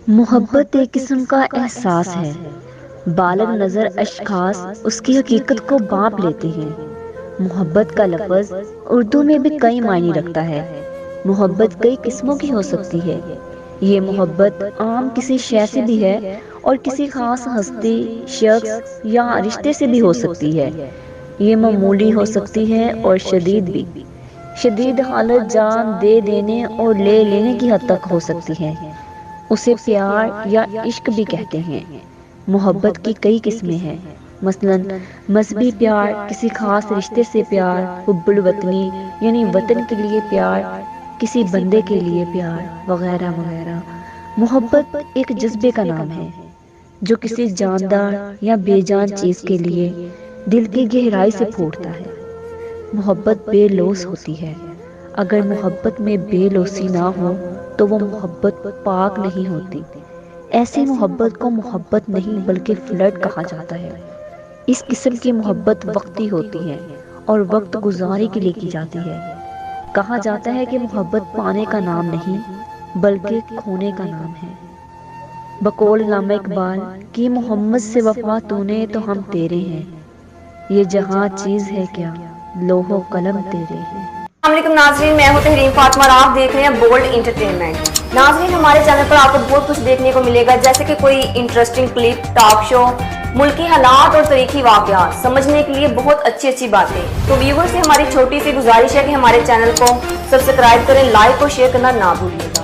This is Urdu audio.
محبت ایک قسم کا احساس ہے۔ بالغ نظر اشخاص اس کی حقیقت کو بانپ لیتے ہیں۔ محبت کا لفظ اردو میں بھی کئی معنی رکھتا ہے۔ محبت کئی قسموں کی ہو سکتی ہے۔ یہ محبت عام کسی شے سے بھی ہے اور کسی خاص ہستی، شخص یا رشتے سے بھی ہو سکتی ہے۔ یہ معمولی ہو سکتی ہے اور شدید بھی۔ شدید حالت جان دے دینے اور لے لینے کی حد تک ہو سکتی ہے۔ اسے پیار یا عشق بھی کہتے ہیں۔ محبت کی کئی قسمیں ہیں، مثلاً مذہبی پیار، کسی خاص رشتے سے پیار، حب الوطنی یعنی وطن کے لیے پیار، کسی بندے کے لیے پیار، وغیرہ وغیرہ۔ محبت ایک جذبے کا نام ہے جو کسی جاندار یا بے جان چیز کے لیے دل کی گہرائی سے پھوٹتا ہے۔ محبت بے لوث ہوتی ہے۔ اگر محبت میں بے لوثی نہ ہو تو وہ محبت پاک نہیں ہوتی۔ ایسی محبت کو محبت نہیں بلکہ فلرٹ کہا جاتا ہے۔ اس قسم کی محبت وقتی ہوتی ہے اور وقت گزاری کے لیے کی جاتی ہے۔ کہا جاتا ہے کہ محبت پانے کا نام نہیں بلکہ کھونے کا نام ہے۔ بقول علامہ اقبال کہ محمد سے وفا تو نے تو ہم تیرے ہیں، یہ جہاں چیز ہے کیا لوح و قلم تیرے ہیں۔ السلام علیکم ناظرین، میں ہوں تحریم فاطمہ اور آپ دیکھ رہے ہیں بولڈ انٹرٹینمنٹ۔ ناظرین، ہمارے چینل پر آپ کو بہت کچھ دیکھنے کو ملے گا، جیسے کہ کوئی انٹرسٹنگ کلپ، ٹاک شو، ملکی حالات اور تاریخی واقعات، سمجھنے کے لیے بہت اچھی اچھی باتیں۔ تو ویور سے ہماری چھوٹی سی گزارش ہے کہ ہمارے چینل کو سبسکرائب کریں، لائک اور شیئر کرنا نہ بھولیں۔